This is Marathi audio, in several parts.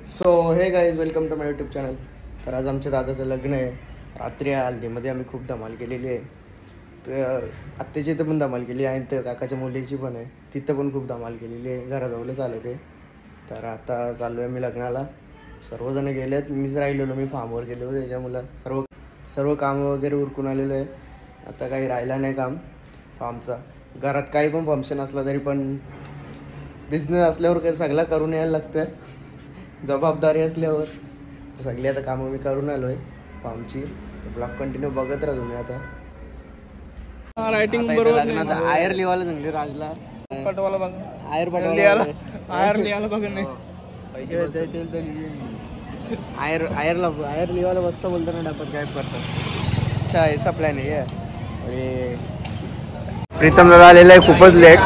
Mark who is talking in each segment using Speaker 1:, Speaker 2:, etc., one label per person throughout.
Speaker 1: So hey guys, welcome to my YouTube channel. तर आज आमच्या दादाचं लग्न आहे. रात्री हल्दीमध्ये आम्ही खूप धमाल केलेली आहे. तर आत्याची इथं पण धमाल केली आहे, तर काकाच्या मुलीची पण आहे, तिथं पण खूप धमाल केलेली आहे. घराजवळच आलं ते. तर आता चाललो आहे मी लग्नाला. सर्वजण गेलेत, मीच राहिलेलो. मी फार्मवर गेलो त्याच्यामुळं सर्व काम वगैरे उरकून आलेलं आहे. आता काही राहिला नाही काम फार्मचा. घरात काही पण फंक्शन असलं तरी पण बिझनेस असल्यावर काही सगळं करून यायला लागतं. जबाबदारी असल्यावर सगळी आता कामं मी करून आलो आहे फार्मची. तर ब्लॉग कंटिन्यू बघत राहा तुम्ही. आता
Speaker 2: रायटिंग
Speaker 1: लग्नात आयर लिवायला सांगले राजला.
Speaker 2: पटवाला बघ,
Speaker 1: आयर पटवाला
Speaker 2: आयर लिहायला बघ नाही.
Speaker 1: आयर लिवायला मस्त बोलताना आपण काय करतात. अच्छा ऐसा प्लॅन आहे. आणि प्रीतम दादा आलेला आहे खूपच लेट.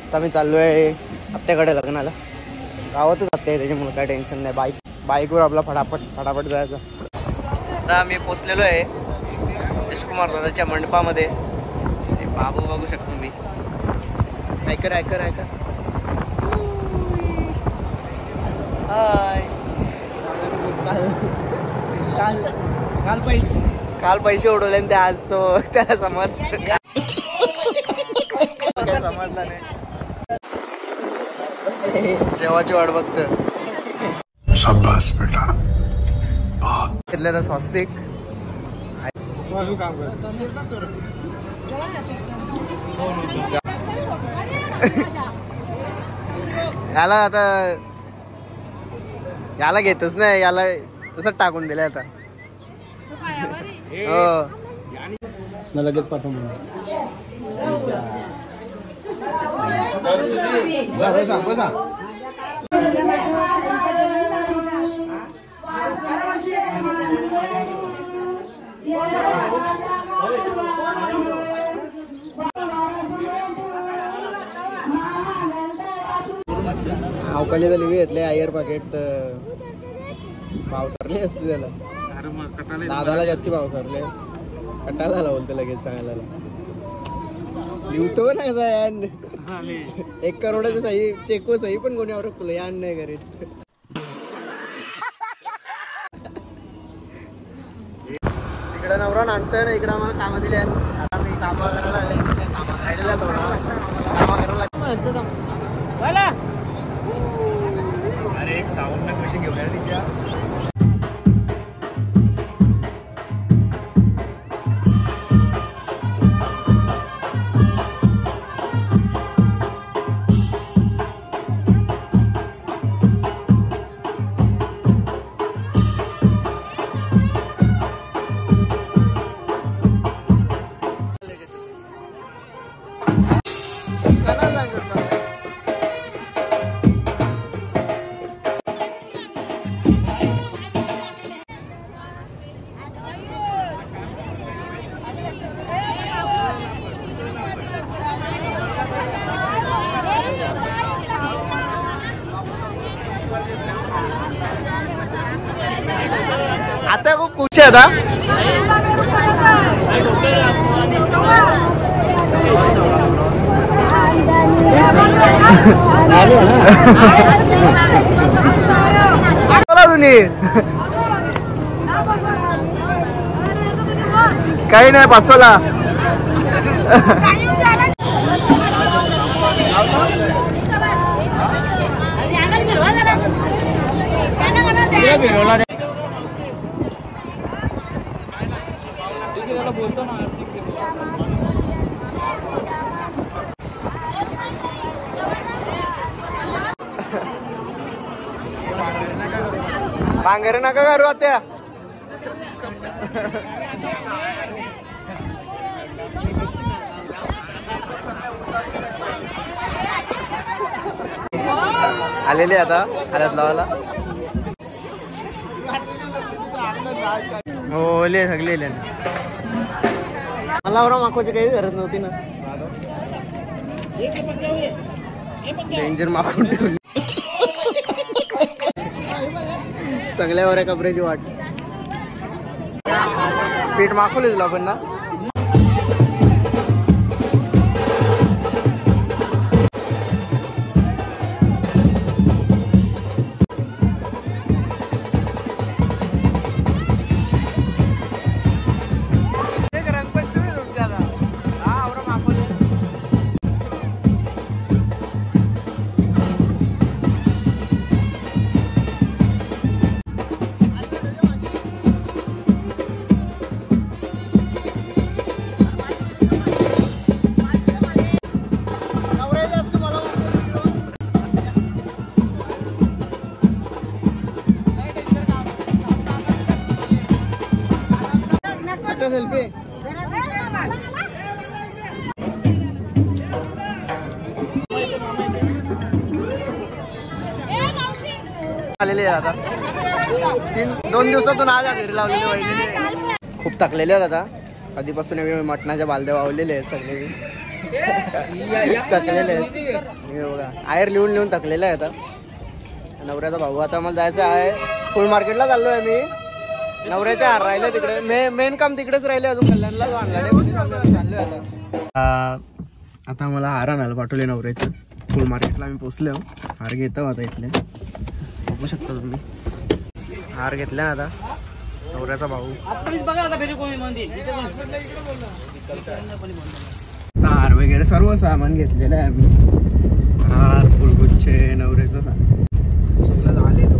Speaker 1: आता मी चाललो आहे आत्याकडे लग्नाला. गावातच आत्या आहे त्याच्यामुळे काय टेन्शन नाही. बाईकवर आपला फटाफट जायचं. आता मी पोचलेलो आहे यशकुमार दादाच्या मंडपामध्ये. बाबू बघू शकतो मी. ऐकर हाय. काल पैसे उडवले ते आज तो त्याला समजला नाही. जेवाची वाट बघत. शाबास बेटा. घेतलं तर स्वस्तिक याला आता याला घेतच नाही. याला तसंच टाकून दिलं आता. हो लगेच पाठवून अवकाळी झाली घेतले आयर पाकिट. तर भाव सरले असते त्याला. दादाला जास्ती भाव सरले. कटाला आला बोलतो लगेच सांगायला. लिहतो ना कसा यान 1 करोडाचं सही चेको सही पण कोणावर फुलं यान नाही करीत. इकडं नवरा नांदतोय ना. इकडं आम्हाला कामं दिली. आता मी काम करायला लागले. सामान राहिलेला थोडा काम करायला लागलं. अरे एक सावन्न कशी घेऊया तिच्या. आता खूप खुश आहे. आता तुम्ही काही नाही बसवला. भांगरे नका करू आत्या. आलेली आता हळद लावायला. हो ले सगळे मला बरं मागवायची काही गरज नव्हती ना. डेंजर मागून ठेवली. चांगल्यावर आहे कपड्याची वाट. पीठ माखवले तुला पण ना. रंगपंचमी तुमची आता. हा आवरा माखवले. सेल्फी आलेले आता 2 दिवसातून आज घरी लावलेले वहिनीने. खूप थकलेले आहेत आता. आधीपासून मटणाच्या बालद्या वावलेले आहेत सगळे. थकलेले आहेत बघा. आयर लिहून थकलेलं आहे आता. नवऱ्याचा भाऊ आता मला जायचं आहे. फुल मार्केटला चाललो आहे मी. नवऱ्याच्या हार राहिले तिकडे. मेन काम तिकडेच राहिले. अजून कल्याणला चाललोय आता मला हार आणायला पाठवले नवऱ्याचं. फुल मार्केटला मी पोचले. हार घेतो आता इथले. बघू शकता तुम्ही. हार घेतला ना आता नवऱ्याचा भाऊ. हार वगैरे सर्व सामान घेतलेलं आहे आम्ही. हार फुलगुच्छे नवऱ्याचं सगळं झाले. तो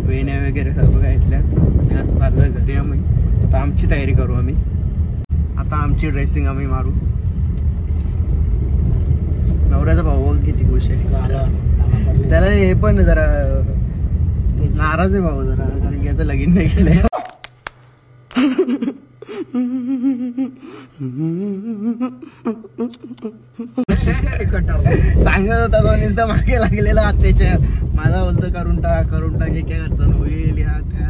Speaker 1: वेण्या वगैरे सर्व घेतल्यात. आता चाललोय घरी आम्ही. आता आमची तयारी करू आम्ही. आता आमची ड्रेसिंग आम्ही मारू. नवऱ्याचा भाऊ किती खुश आहे. त्याला हे पण जरा नाराज आहे भाऊ जरा. कारण की याचं लगीन नाही केलंय. सांगत होता तो नुसतं मागे लागलेला आत्याच्या. माझा बोलतो करून टाक एका घरचं होईल. या त्या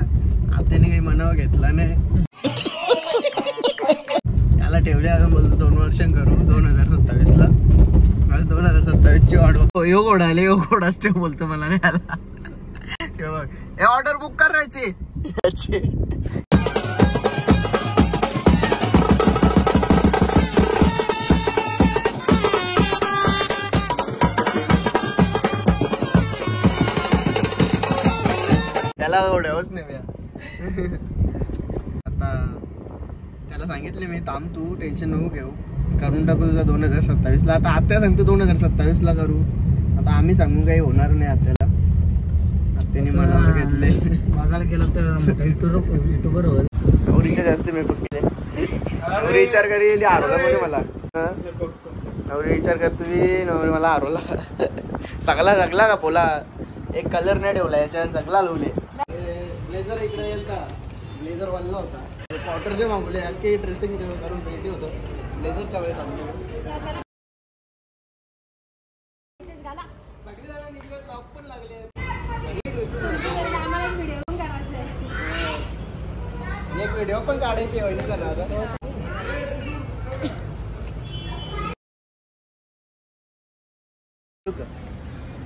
Speaker 1: आत्याने काही मनावर घेतला नाही. त्याला ठेवले अजून बोलतो 2 वर्ष करू 2027 ला. 2027 ची योग ओढाले. योग ओढाच ठेव बोलतो मला नाही आला. हे ऑर्डर बुक करायची. त्याला ओढावच नाही. आता त्याला सांगितले मी थांब तू टेन्शन नको घेऊ. करून टाकू तुझा 2027 ला. आता आत्या सांगतो 2027 ला करू. आता आम्ही सांगू काही होणार नाही आत्याला. आत्याने मनावर घेतले.
Speaker 2: बघायला गेलं तर युट्यूबर होईल.
Speaker 1: नवरीच्या जास्त मेकअप केले. नवरी विचार करी हारवला कोणी मला. नवरी विचार कर तुम्ही. नवरी मला हारवला. सगळा का पोला. एक कलर नाही ठेवला याच्या सगळा लावले. ब्लेझर इकडे येईल का. ब्लेझर वाढला होता. पावडरचे मागवले. अख्खे ड्रेसिंग करून भेटी होतं. ब्लेझरच्या वेळेत पण लागले. एक व्हिडिओ पण काढायची वहिनी झाला आता.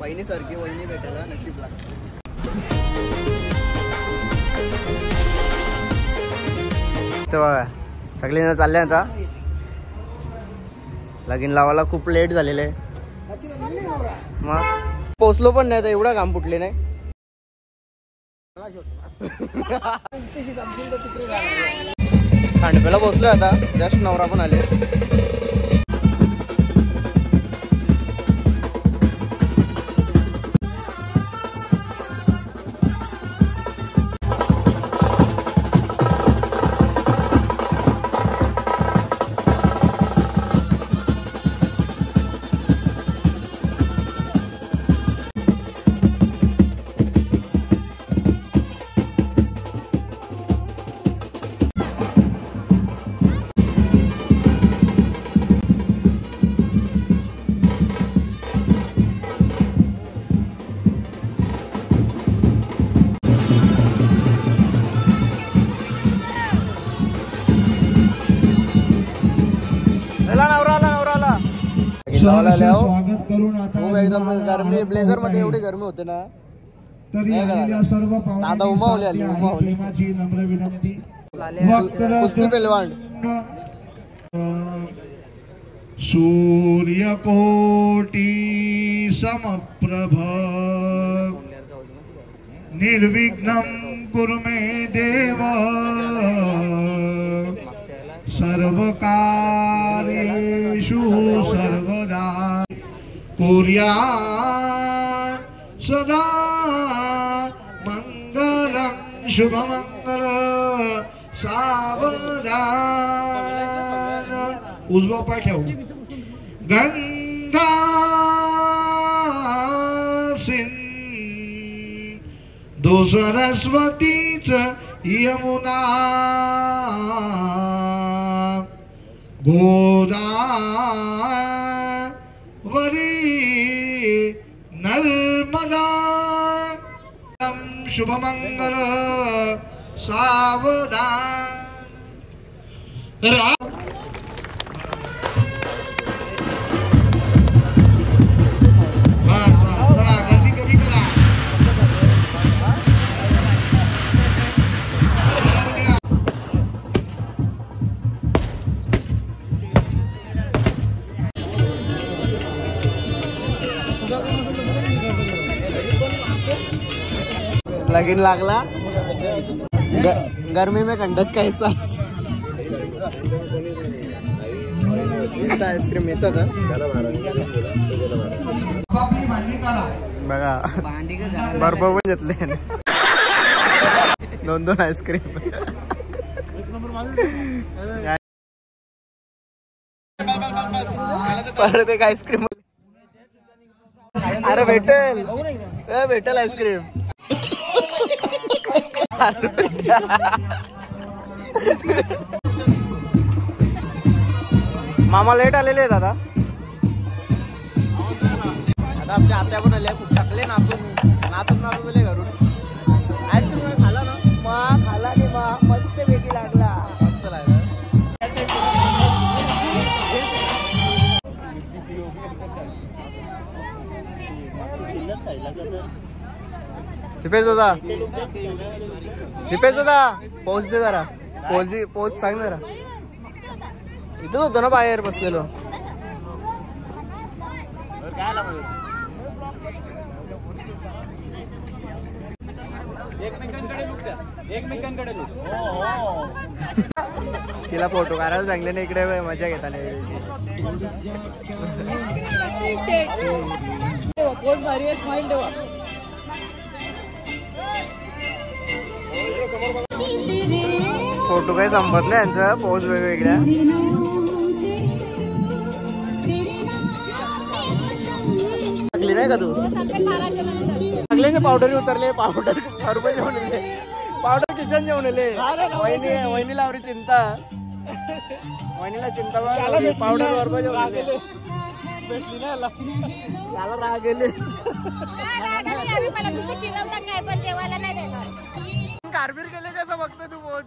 Speaker 1: वहिनी सारखी वहिनी भेटायला नशीबला. बघा सगळेजण चालले आता. लगीन लावायला खूप लेट झालेलं आहे. मग पोचलो पण नाही तर एवढा काम फुटले नाही. खांडपेला पोचलोय आता. जस्ट नवरा पण आले. खूप एकदम गरमी. ब्लेझर मध्ये एवढी गरमी होते ना.
Speaker 3: तरी आलेल्या सर्व
Speaker 1: दादा उमावली आली, उमावली.
Speaker 3: प्रेमाची नम्र विनंती.
Speaker 1: कुस्ती पेलवान
Speaker 3: सूर्यकोटी समप्रभ निर्विघ्नं कुरु मे देव सर्वकार्येषु सर्वदा कुर्यात् सदा मंगलं शुभमंगल सावधान. उजवा पाय ठेव. गंगा सिंधू सरस्वतीच यमुना गोदावरी नर्मदा शुभमंगल सावधान. गर्दी कमी करा.
Speaker 1: लगीन लागला. गर्मी में ठंडक का एहसास. आईस्क्रीम येतात बघा. बर्फ पण घेतले 2-2 आईस्क्रीम. परत एक आईस्क्रीम. अरे भेटेल भेटेल आईस्क्रीम. मामा लेट आलेले आहेत आता. आमच्या आत्या पण आल्या. खूप टाकले ना आपण नाचत आले घरून. आईस्क्रीम खाला ना.
Speaker 2: खाला नाही मस्त वेगळी लागला.
Speaker 1: मस्त लागला. दिपेश दादा पोच दे जरा. पोच सांग जरा. इथंच होतो ना बाहेर बसलेलो. तिला फोटो काढायला चांगले ना. इकडे मजा घेता नाही. फोटो काही संपत नाही यांचा. पोज वेगवेगळ्या. टाकली नाही का तू. टाकले का पावडर उतरले. पावडर रुपये घेऊन येले. पावडर किशन घेऊन येले. वहिनीला आवडी चिंता. वहिनीला चिंता. पावडर रुपये घेऊन येले. याला राग गेले. कारबीर केले कसं बघतो तू. पोच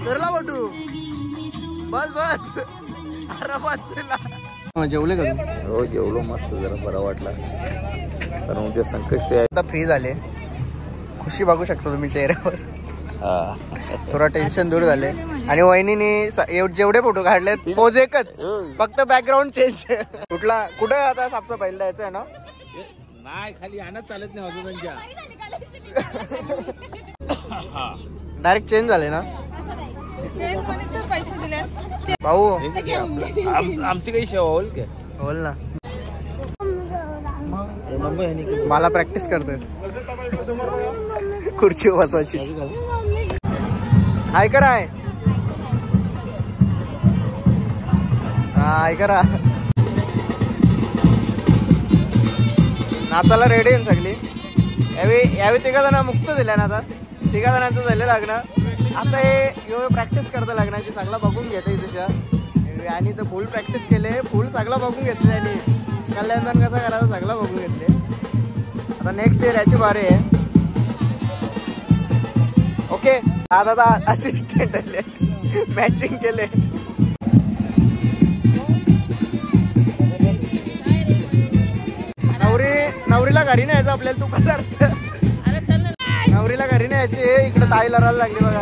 Speaker 1: करला फोटो. बस अरे जेवले का तू.
Speaker 4: हो जेवलो मस्त. जरा बरा वाटला कारण उद्या संकष्टी आहे.
Speaker 1: आता फ्री झाले. खुशी बघू शकता तुम्ही चेहऱ्यावर. थोडा टेन्शन दूर झाले. आणि वहिनीने जेवढे फोटो काढले पोज एकच. फक्त बॅकग्राऊंड चेंज. कुठे आता साफसफाईला जायचं आहे ना.
Speaker 4: नाही खाली आणत चालत नाही अजून त्यांच्या.
Speaker 1: डायरेक्ट चेंज झाले ना भाऊ.
Speaker 4: आमची काही सेवा होईल का.
Speaker 1: बोल ना. मला प्रॅक्टिस करतोय खुर्ची बसवायची. हाय करा. हाय करा. नाचाला रेडी आहे सगळी. यावेळी 3 जण मुक्त दिल्या ना. आता 3 जणांचं झालं लग्न. आता हे प्रॅक्टिस करतं लग्नाची. सगळं बघून घेते तशा. आणि तर फुल प्रॅक्टिस केले. फुल सगळं बघून घेतले. आणि कल्याणदान कसं करायचं सगळं बघून घेतले. आता नेक्स्ट इयर याची बारी आहे. ओके दादा असिस्टंट आले. मॅचिंग केले. नवरीला घरी न्यायचं आपल्याला, तू काय करते? नवरीला घरी न्यायचे, इकडे ताई लढायला लागली बघा.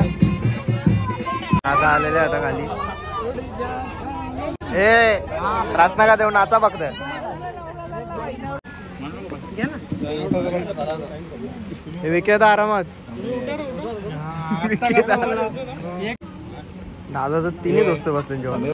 Speaker 1: काका आलेले आता खाली. ए त्रास नका देऊ, नाचा फक्त. विकेत आरामात. दादा तर तिन्ही दोस्त बसले जेवण.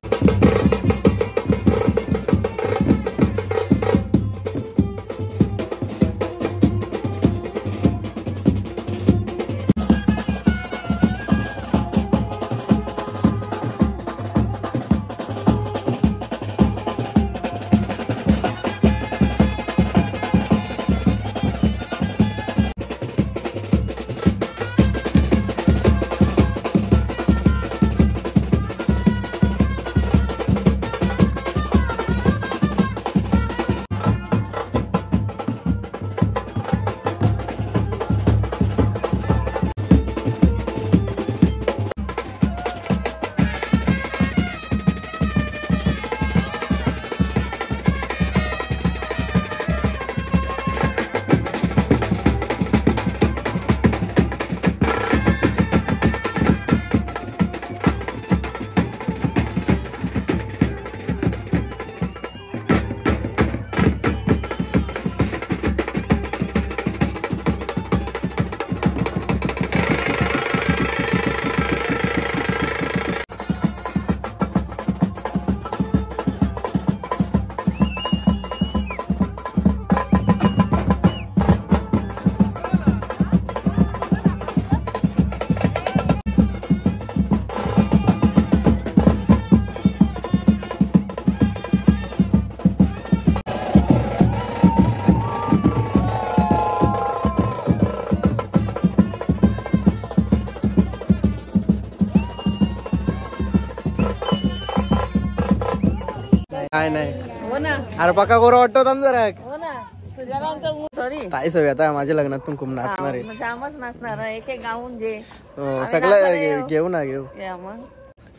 Speaker 1: काय नाही.
Speaker 2: हो ना,
Speaker 1: अरे पक्का गोरा वाटतो थांब जरा.
Speaker 2: हो ना. सुजालांचा सॉरी
Speaker 1: ताई सवय आता माझ्या लग्नात पण खूप नाचणार आहे.
Speaker 2: जामच नाचणार आहे. एक एक गाऊन जे
Speaker 1: हो, सगळं घेऊ ना घेऊ.
Speaker 2: या मग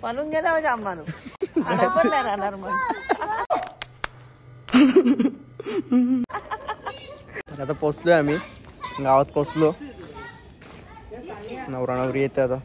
Speaker 2: पळून गेल्यावर जाम मारू. पण नाही राहणार मग.
Speaker 1: तर आता पोचलोय आम्ही गावात, पोचलो. नवरा नवरी येते आता.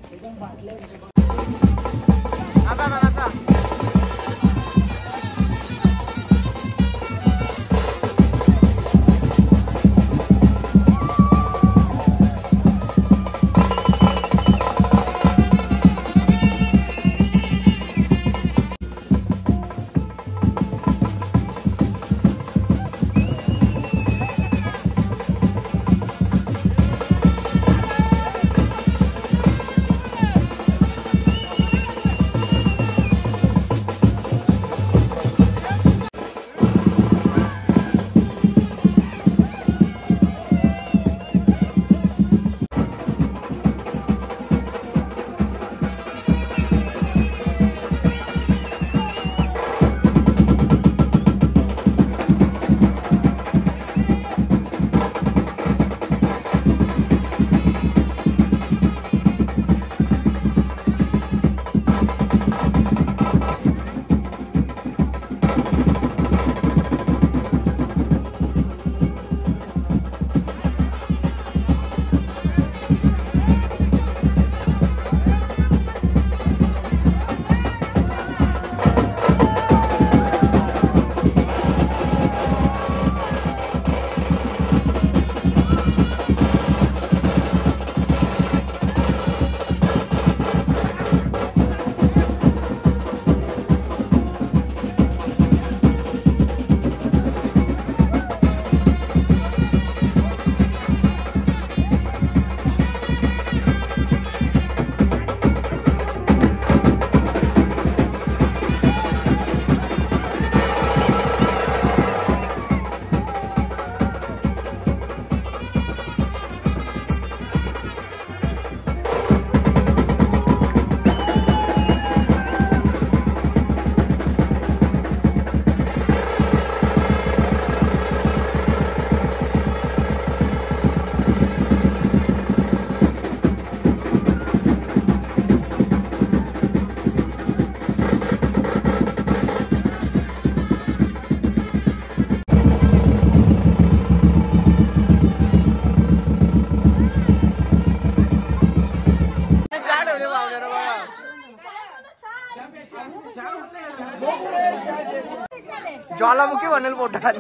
Speaker 1: ज्वालामुखी बनेल पोटात.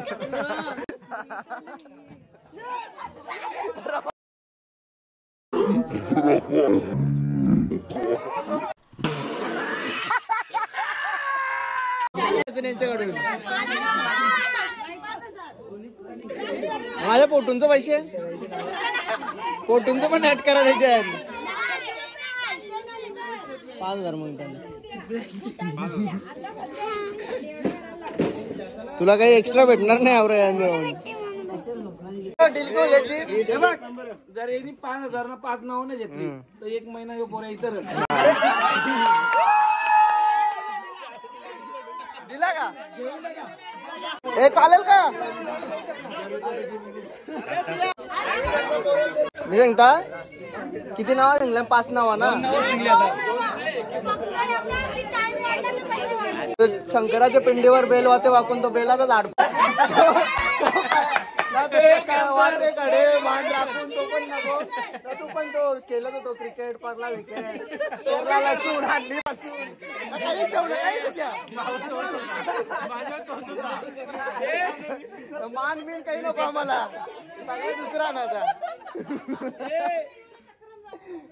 Speaker 1: माझ्या पोटूंचं पैसे पोटूंचं पण ऍड करा त्याच्यात 5,000 म्हणतात. तुला काही एक्स्ट्रा भेटणार नाही आवरा
Speaker 5: जर यांनी 5,000 ना 5 नाव नाही घेतली तर 1 महिना यो पोरा इतर
Speaker 1: दिला का हे चालेल का मी सांगता किती नाव सांगलं 5 नाव ना. शंकराच्या पिंडीवर बेल वाते वाकून तो बेलाचा झाड वाटे कडे मान राखून तो पण नको तू पण तो केलं तो क्रिकेट पडला विकेट लसूण हल्ली पासून काही जेवण काही तशा मान बिन काही नको आम्हाला सगळे दुसरा आणायचा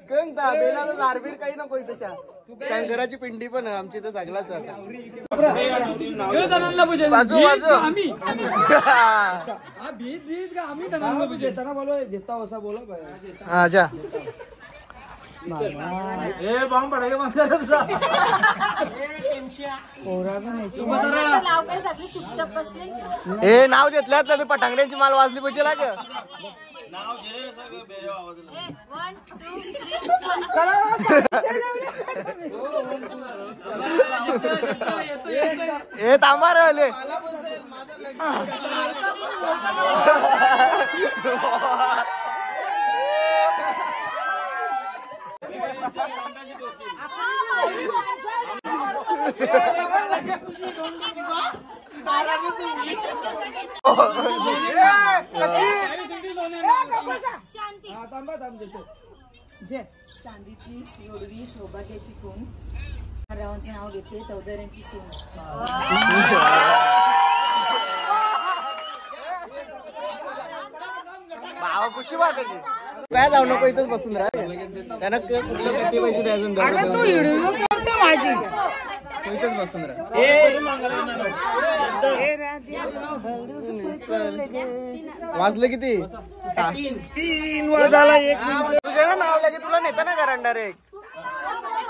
Speaker 1: कंगता बेलाचा झाडबीर काही नको तशा. शंकराची पिंडी पण आमची तर सगळाच बाजू बाजू हा जा हे नाव घेतल्यात ते पटांगड्यांची माल वाजली पाहिजे लाग हे थांबा रे
Speaker 6: चांदीची जोडवी सौभाग्याची खून रावांचं नाव घेते चौधऱ्यांची सून.
Speaker 1: भावा खुशी बात आहे काय जाऊ नको इथंच बसून राह त्यांना कुठलं किती पैसे द्यायचं माझी इथंच बसून राह. वाजलं किती
Speaker 5: 3 वाजायला 1 मिनिट
Speaker 1: तुझ्या नाव लागे तुला नेता ना घरात डायरेक्ट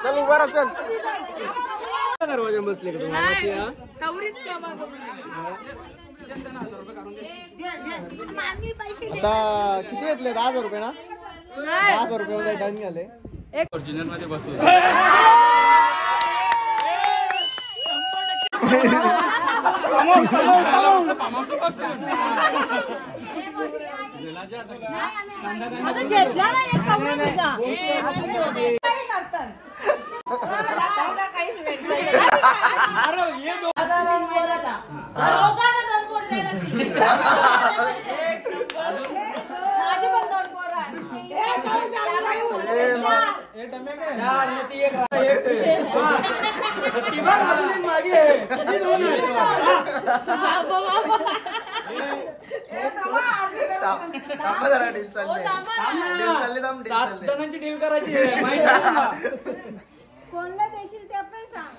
Speaker 1: चल उभा राहा चल दरवाजा बसले का तुम्हाला आता किती घेतले 10,000 रुपये ना 10,000 रुपये मध्ये डन झाले.
Speaker 5: ओरिजिनल मध्ये बसू जणांची डील करायची
Speaker 6: कोणला देशील ते आपण सांग.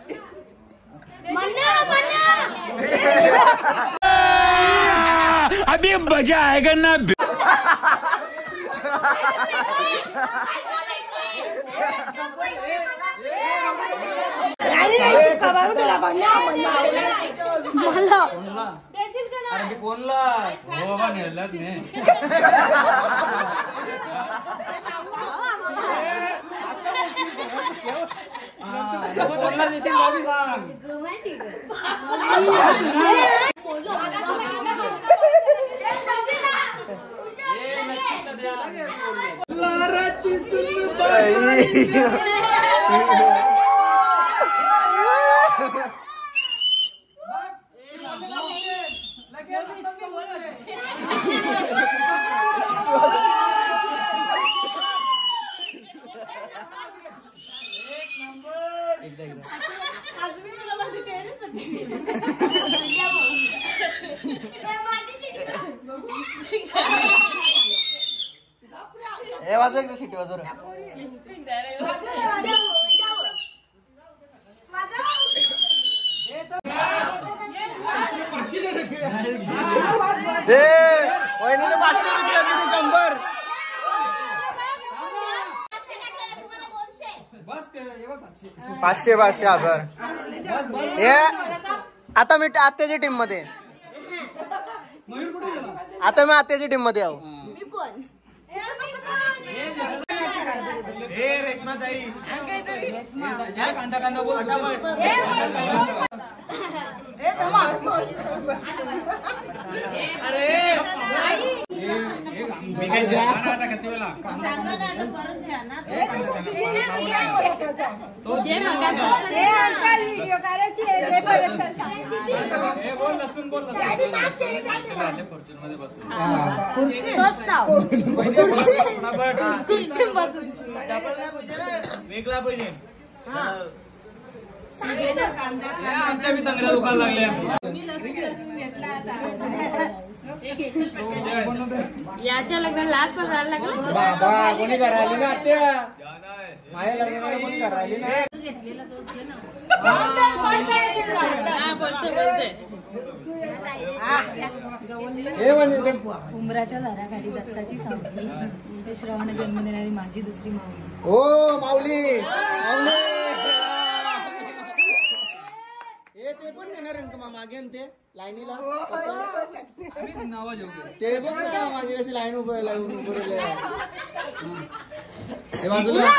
Speaker 5: अभी मजा आएगा ना. अरे कोणला हो बाबा नेलाच नाही कोणला देशील बाबी सांग. लाराची
Speaker 1: हे वाजव एकदा सिटी वाजव रे. वहिनीने 500 रुपये दिले 100.
Speaker 5: बस कर, हे बघ 700.
Speaker 1: 500 500 1000. हे आता मी आत्याच्या टीम मध्ये.
Speaker 5: मयूर कुठे गेला?
Speaker 1: आता मी आत्याच्या टीम मध्ये आहो.
Speaker 5: कांदा कांदा बोल.
Speaker 6: व्हिडिओ करायची
Speaker 5: लसूण बोल.
Speaker 4: वेगळा पाहिजे.
Speaker 5: आमच्या बी तंगड्या दुखायला लागल्या.
Speaker 7: याच्या लग्नाला लाच पण राहायला लागला.
Speaker 1: बाबा कोणी करायली ना आत्या. माझ्या लग्नाला कोणी करायली ना. हे म्हणजे ते
Speaker 6: उमराच्या दाराखाली दत्ताची सावली. हे श्रावण जन्म देणारी माझी दुसरी माऊली.
Speaker 1: ओ माऊली माऊली. हे ते पण येणार आहे का मागे आणि ते लाईनीला ते बघ ना मागे कशी लाईन उभं हे बाजूला